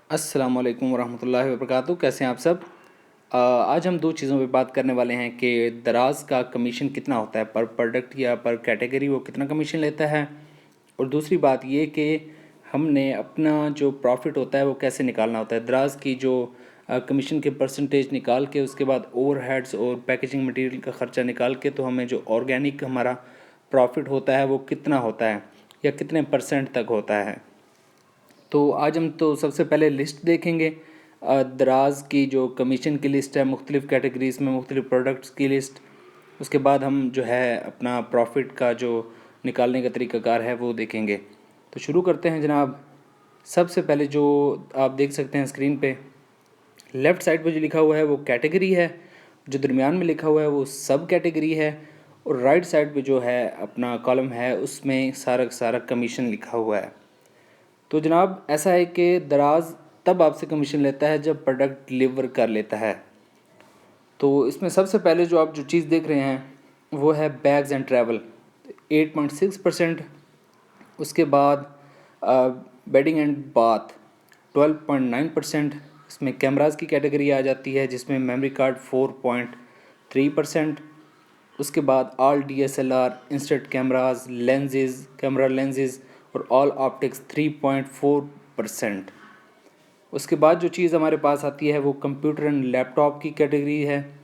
अस्सलाम वालेकुम वरहमतुल्लाहि वबरकातुहू। कैसे हैं आप सब? आज हम दो चीज़ों पे बात करने वाले हैं कि दराज का कमीशन कितना होता है पर प्रोडक्ट या पर कैटेगरी, वो कितना कमीशन लेता है। और दूसरी बात ये कि हमने अपना जो प्रॉफिट होता है वो कैसे निकालना होता है। दराज की जो कमीशन के परसेंटेज निकाल के उसके बाद ओवरहेड्स और पैकेजिंग मटेरियल का ख़र्चा निकाल के तो हमें जो ऑर्गेनिक हमारा प्रॉफिट होता है वो कितना होता है या कितने परसेंट तक होता है। तो आज हम तो सबसे पहले लिस्ट देखेंगे, दराज की जो कमीशन की लिस्ट है मुख्तलिफ़ कैटेगरीज़ में मुख्तलिफ़ प्रोडक्ट्स की लिस्ट। उसके बाद हम जो है अपना प्रॉफिट का जो निकालने का तरीक़ाकार है वो देखेंगे। तो शुरू करते हैं जनाब। सबसे पहले जो आप देख सकते हैं स्क्रीन पे, लेफ़्ट साइड पे जो लिखा हुआ है वो कैटेगरी है, जो दरमियान में लिखा हुआ है वो सब कैटेगरी है, और राइट साइड पे जो है अपना कॉलम है उसमें सारा का सारा कमीशन लिखा हुआ है। तो जनाब ऐसा है कि दराज तब आपसे कमीशन लेता है जब प्रोडक्ट डिलीवर कर लेता है। तो इसमें सबसे पहले जो आप जो चीज़ देख रहे हैं वो है बैग्स एंड ट्रैवल, 8.6%। उसके बाद बेडिंग एंड बाथ 12.9%। इसमें कैमरास की कैटेगरी आ जाती है जिसमें मेमोरी कार्ड 4.3%। उसके बाद all DSLR instant cameras, lenses, camera lenses और ऑल ऑप्टिक्स 3.4%। उसके बाद जो चीज़ हमारे पास आती है वो कंप्यूटर एंड लैपटॉप की कैटेगरी है।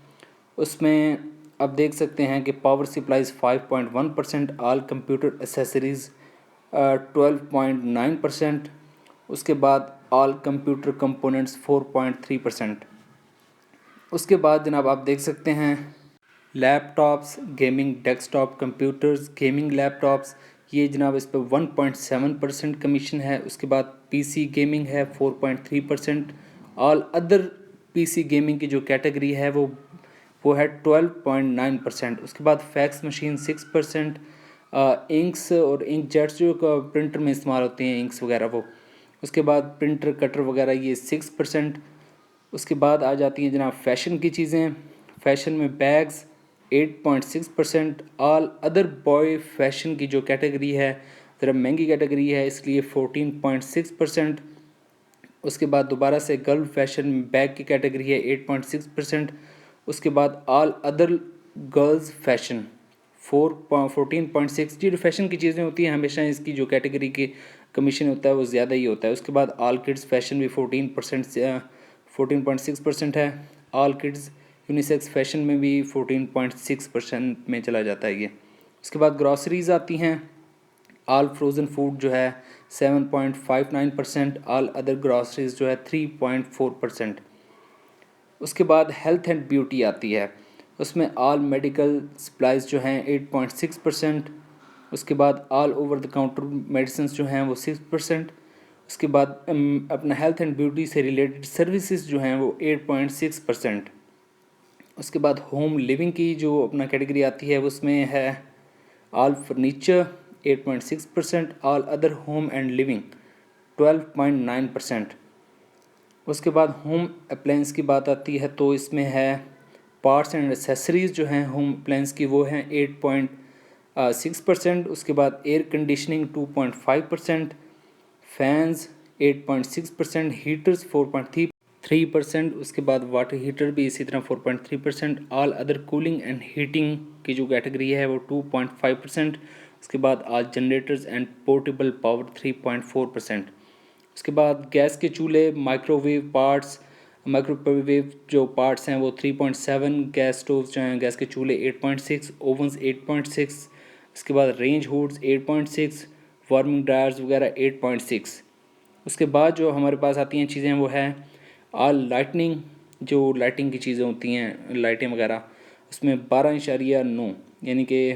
उसमें आप देख सकते हैं कि power supplies 5.1%, all computer accessories 12.9%। उसके बाद ऑल कंप्यूटर कंपोनेंट्स 4.3%। उसके बाद जनाब आप देख सकते हैं laptops, gaming desktop computers, gaming laptops, ये जनाब इस पर 1.7% कमीशन है। उसके बाद PC गेमिंग है 4.3%। ऑल अदर PC गेमिंग की जो कैटेगरी है वो है 12.9%। उसके बाद फैक्स मशीन 6%। इंक्स और इंक जेट्स जो प्रिंटर में इस्तेमाल होते हैं, इंक्स वगैरह वो। उसके बाद प्रिंटर कटर वगैरह ये 6%। उसके बाद आ जाती हैं जनाब फ़ैशन की चीज़ें। फ़ैशन में bags 8.6%। All other boy fashion की जो कैटेगरी है ज़रा महंगी कैटेगरी है इसलिए 14.6%। उसके बाद दोबारा से गर्ल फैशन बैग की कैटेगरी है 8.6%। उसके बाद ऑल अदर गर्ल्स फैशन 14.6। जो फैशन की चीज़ें होती हैं हमेशा इसकी जो कैटेगरी की कमीशन होता है वो ज़्यादा ही होता है। उसके बाद ऑल किड्स फैशन भी 14.6% है। ऑल किड्स यूनिसेक्स फैशन में भी 14.6% में चला जाता है ये। उसके बाद ग्रॉसरीज़ आती हैं। ऑल फ्रोज़न फूड जो है 7.59%। ऑल अदर ग्रॉसरीज जो है 3.4%। उसके बाद हेल्थ एंड ब्यूटी आती है, उसमें ऑल मेडिकल सप्लाइज जो हैं 8.6%। उसके बाद all over the counter medicine जो हैं वो 6%। उसके बाद अपना हेल्थ एंड ब्यूटी से रिलेटेड सर्विसेज जो हैं वो 8.6%। उसके बाद होम लिविंग की जो अपना कैटेगरी आती है उसमें है all furniture 8.6%। All other home and living 12.9%। उसके बाद होम अप्लायंस की बात आती है तो इसमें है पार्ट्स एंड एसेसरीज़ जो हैं होम अप्लायंस की वो हैं 8.6%। उसके बाद एयर कंडीशनिंग 2.5%, फैंस 8.6%, हीटर्स 4.3%। उसके बाद वाटर हीटर भी इसी तरह 4.3%। All other cooling and heating की जो कैटेगरी है वो 2.5%। उसके बाद all generators and portable power 3.4%। उसके बाद गैस के चूल्हे, माइक्रोवेव पार्ट्स, माइक्रोवेव जो पार्ट्स हैं वो 3.7, गैस स्टोव्स जो हैं गैस के चूल्हे 8.6, ओवंस 8.6। उसके बाद रेंज हुड्स 8.6, वार्मिंग ड्रायर्स वगैरह 8.6। उसके बाद जो हमारे पास आती हैं चीज़ें वो है ऑल लाइटनिंग, जो लाइटिंग की चीज़ें होती हैं लाइटें वगैरह, उसमें 12.9 यानी कि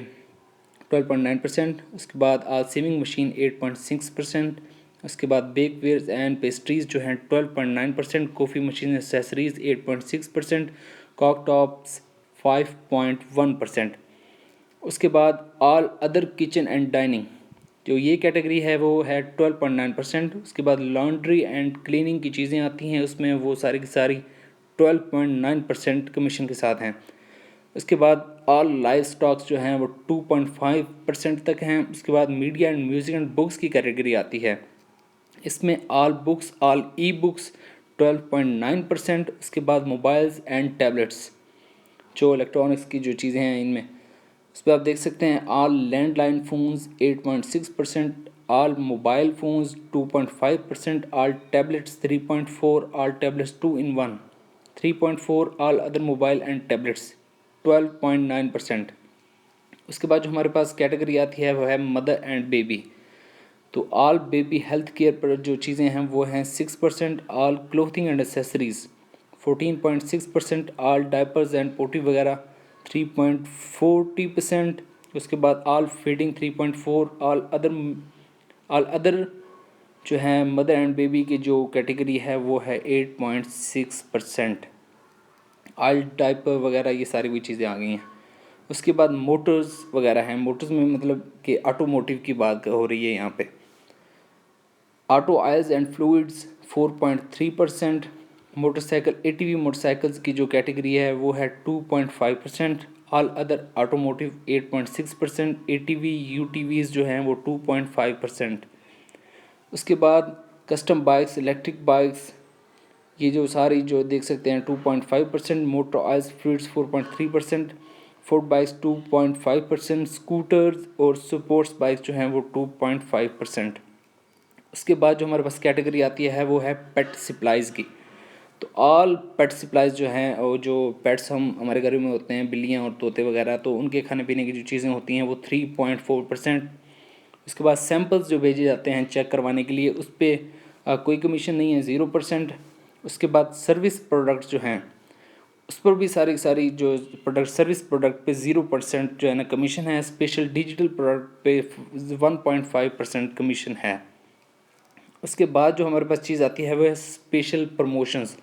12.9%। उसके बाद ऑल सेविंग मशीन 8.6%। उसके बाद बेकवेयर्स एंड पेस्ट्रीज़ जो हैं 12.9%, coffee machine accessories 8.6%, cooktops 5.1%। उसके बाद all other kitchen and dining जो ये कैटेगरी है वो है 12.9%। उसके बाद लॉन्ड्री एंड क्लीनिंग की चीज़ें आती हैं उसमें वो सारी की सारी 12.9% कमीशन के साथ हैं। उसके बाद ऑल लाइव स्टॉक्स जो हैं वो 2.5% तक हैं। उसके बाद media and music and books की कैटेगरी आती है इसमें all books all e books 12.9%। उसके बाद मोबाइल्स एंड टैबलेट्स, जो इलेक्ट्रॉनिक्स की जो चीज़ें हैं इनमें, उस पर आप देख सकते हैं all landline phones 8.6%, all mobile phones 2.5%, all tablets 3.4, all tablets 2 in 1 3.4, all other mobile and tablets 12.9%। उसके बाद जो हमारे पास कैटेगरी आती है वो है मदर एंड बेबी। तो ऑल बेबी हेल्थ केयर पर जो चीज़ें हैं वो हैं 6%, all clothing and accessories 14.6%, all diapers and potty वगैरह 3.40%। उसके बाद ऑल फीडिंग 3.4, ऑल अदर जो है मदर एंड बेबी की जो कैटेगरी है वो है 8.6%। ऑल डायपर वगैरह ये सारी भी चीज़ें आ गई हैं। उसके बाद मोटर्स वगैरह हैं, मोटर्स में मतलब कि ऑटोमोटिव की बात हो रही है यहाँ पे। Auto oils and fluids 4.3%, motorcycle ATV motorcycles की जो कैटेगरी है वो है 2.5%, ऑल अदर ऑटोमोटिव 8.6%, एटीवी यूटीवीज़ जो हैं वो 2.5%। उसके बाद कस्टम बाइक्स इलेक्ट्रिक बाइक्स ये जो सारी जो देख सकते हैं 2.5%, motor oils fluids 4.3%, foot bikes 2.5%, scooters और स्पोर्ट्स बाइक्स जो हैं वो 2.5%। उसके बाद जो हमारे पास कैटेगरी आती है वो है पेट सप्लाइज़ की। तो ऑल पेट सप्लाइज़ जो हैं और जो पेट्स हम हमारे घर में होते हैं, बिल्लियाँ और तोते वगैरह, तो उनके खाने पीने की जो चीज़ें होती हैं वो 3.4%। उसके बाद सैम्पल्स जो भेजे जाते हैं चेक करवाने के लिए उस पर कोई कमीशन नहीं है, 0%। उसके बाद सर्विस प्रोडक्ट्स जो हैं उस पर भी सारी जो प्रोडक्ट सर्विस प्रोडक्ट पे 0% जो है ना कमीशन है। स्पेशल डिजिटल प्रोडक्ट पे 1.5% कमीशन है। उसके बाद जो हमारे पास चीज़ आती है वो है स्पेशल प्रमोशंस।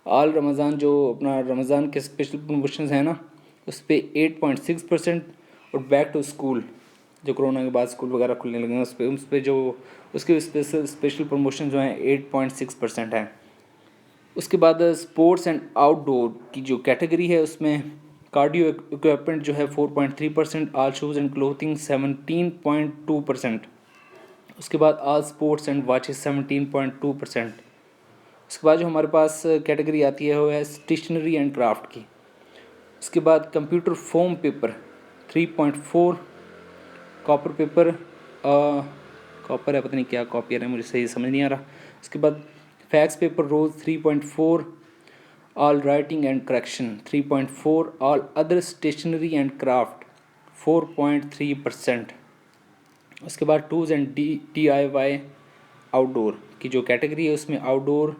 ऑल रमज़ान जो अपना रमज़ान के स्पेशल प्रमोशंस हैं ना उस पर 8.6%, और बैक टू स्कूल जो कोरोना के बाद स्कूल वगैरह खुलने लगे हैं उस पर जो उसके स्पेशल प्रमोशन जो हैं 8.6% है। उसके बाद स्पोर्ट्स एंड आउटडोर की जो कैटेगरी है उसमें कार्डियो इक्विपमेंट जो है 4.3%, ऑल शूज़ एंड क्लोथिंग 17.2%। उसके बाद ऑल स्पोर्ट्स एंड वॉचेस 17.2%। उसके बाद जो हमारे पास कैटेगरी आती है वो है स्टेशनरी एंड क्राफ्ट की। उसके बाद computer foam paper 3.4, copper paper copper है, पता नहीं क्या कॉपियर है, मुझे सही समझ नहीं आ रहा। उसके बाद fax paper roll 3.4, all writing and correction 3.4, all other stationery and craft 4.3%। उसके बाद टूल्स एंड DIY आउटडोर की जो कैटेगरी है उसमें आउटडोर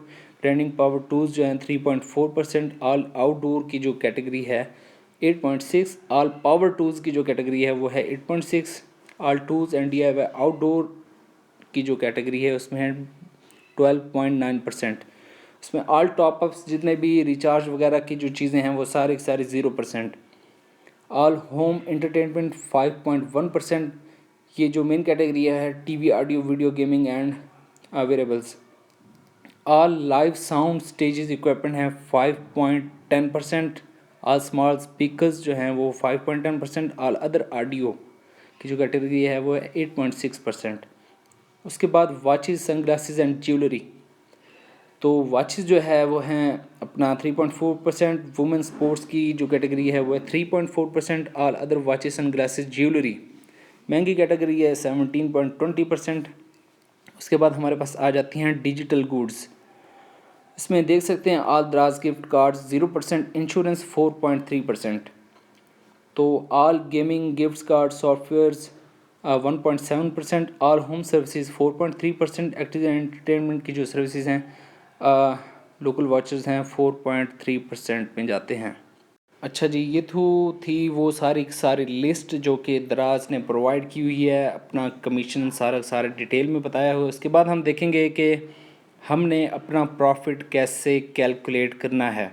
ग्राइंडिंग पावर टूल्स जो हैं 3.4%, ऑल आउटडोर की जो कैटेगरी है 8.6, ऑल पावर टूल्स की जो कैटेगरी है वो है 8.6, all tools and DIY outdoor की जो कैटेगरी है उसमें है 12.9%। उसमें ऑल टॉपअप्स जितने भी रिचार्ज वगैरह की जो चीज़ें हैं वो सारी 0%। All home entertainment 5.1%। ये जो मेन कैटेगरी है TV audio video gaming and wearables. All live sound stages equipment है 5.10%। ऑल स्मॉल स्पीकर्स जो हैं वो 5.10%। ऑल अदर ऑडियो की जो कैटेगरी है वो है 8.6%। उसके बाद वॉचेस सनग्लासेस एंड ज्वेलरी, तो वॉचेस जो है वो हैं अपना 3.4%। वुमेन स्पोर्ट्स की जो कैटेगरी है वो है 3.4%। All other watches sunglasses jewellery महंगी कैटेगरी है 17.20%। उसके बाद हमारे पास आ जाती हैं डिजिटल गुड्स। इसमें देख सकते हैं ऑल दराज गिफ्ट कार्ड्स 0%, इंश्योरेंस 4.3%। तो all gaming gift card softwares 1.7%, all home services 4.3%, active entertainment की जो सर्विसेज हैं लोकल वॉचेस हैं 4.3% में जाते हैं। अच्छा जी, ये थी वो सारी लिस्ट जो कि दराज ने प्रोवाइड की हुई है, अपना कमीशन सारा डिटेल में बताया हुआ है। उसके बाद हम देखेंगे कि हमने अपना प्रॉफिट कैसे कैलकुलेट करना है।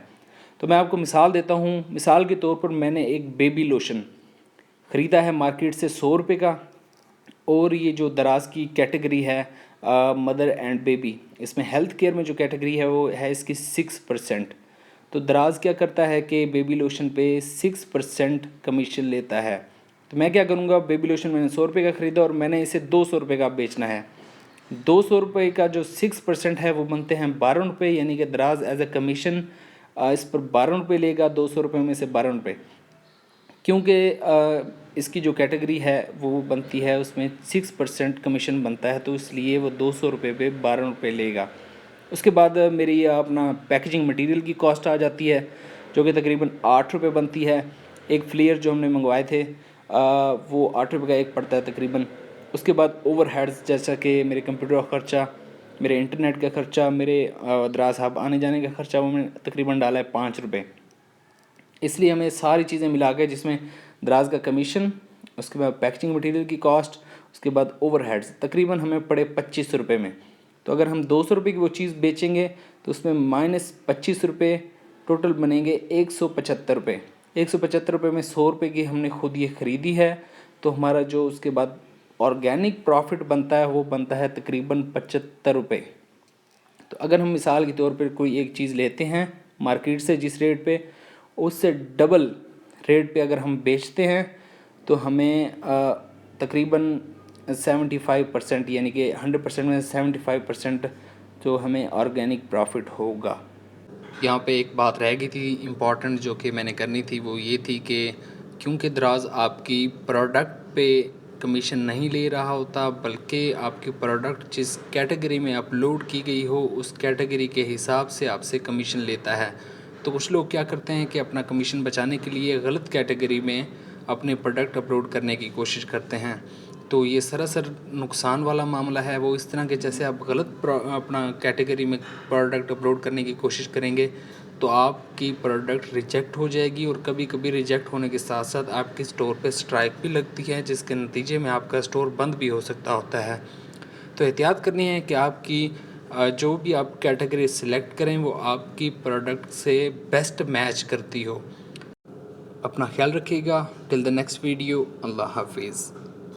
तो मैं आपको मिसाल देता हूँ। मिसाल के तौर पर मैंने एक बेबी लोशन ख़रीदा है मार्केट से 100 रुपये का, और ये जो दराज की कैटेगरी है मदर एंड बेबी, इसमें हेल्थ केयर में जो कैटेगरी है वो है इसकी 6%। तो दराज क्या करता है कि बेबी लोशन पे 6% कमीशन लेता है। तो मैं क्या करूँगा, बेबी लोशन मैंने 100 रुपये का ख़रीदा और मैंने इसे 200 रुपये का बेचना है। ₹200 का जो 6% है वो बनते हैं ₹12, यानी कि दराज एज ए कमीशन इस पर ₹12 लेगा, ₹200 में से ₹12, क्योंकि इसकी जो कैटेगरी है वो बनती है उसमें 6% कमीशन बनता है, तो इसलिए वो ₹200 पे ₹12 लेगा। उसके बाद मेरी अपना पैकेजिंग मटेरियल की कॉस्ट आ जाती है, जो कि तकरीबन ₹8 बनती है। एक फ्लेयर जो हमने मंगवाए थे वो ₹8 का एक पड़ता है तकरीबन। उसके बाद ओवरहेड्स जैसा कि मेरे कंप्यूटर का ख़र्चा, मेरे इंटरनेट का ख़र्चा, मेरे दराज हब आने जाने का ख़र्चा, वो मैंने तकरीबन डाला है ₹5। इसलिए हमें सारी चीज़ें मिला के, जिसमें दराज का कमीशन, उसके बाद पैकेजिंग मटेरियल की कॉस्ट, उसके बाद ओवरहेड्स, तकरीबन हमें पड़े ₹25 में। तो अगर हम ₹200 की वो चीज़ बेचेंगे तो उसमें माइनस ₹25 टोटल बनेंगे ₹175। ₹175 में ₹100 की हमने खुद ये ख़रीदी है, तो हमारा जो उसके बाद ऑर्गेनिक प्रॉफिट बनता है वो बनता है तकरीबन ₹75। तो अगर हम मिसाल के तौर पर कोई एक चीज़ लेते हैं मार्केट से जिस रेट पे, उससे डबल रेट पे अगर हम बेचते हैं तो हमें तकरीबन 75%, यानी कि 100% में 75% जो हमें ऑर्गेनिक प्रॉफिट होगा। यहाँ पे एक बात रह गई थी इम्पॉर्टेंट, जो कि मैंने करनी थी, वो ये थी कि क्योंकि दराज आपकी प्रोडक्ट पे कमीशन नहीं ले रहा होता, बल्कि आपकी प्रोडक्ट जिस कैटेगरी में अपलोड की गई हो उस कैटेगरी के हिसाब से आपसे कमीशन लेता है। तो कुछ लोग क्या करते हैं कि अपना कमीशन बचाने के लिए गलत कैटेगरी में अपने प्रोडक्ट अपलोड करने की कोशिश करते हैं। तो ये सरासर नुकसान वाला मामला है। वो इस तरह के, जैसे आप गलत अपना कैटेगरी में प्रोडक्ट अपलोड करने की कोशिश करेंगे तो आपकी प्रोडक्ट रिजेक्ट हो जाएगी, और कभी कभी रिजेक्ट होने के साथ साथ आपके स्टोर पे स्ट्राइक भी लगती है, जिसके नतीजे में आपका स्टोर बंद भी हो सकता होता है। तो एहतियात करनी है कि आपकी जो भी आप कैटेगरी सिलेक्ट करें वो आपकी प्रोडक्ट से बेस्ट मैच करती हो। अपना ख्याल रखिएगा। टिल द नेक्स्ट वीडियो, अल्लाह हाफिज़।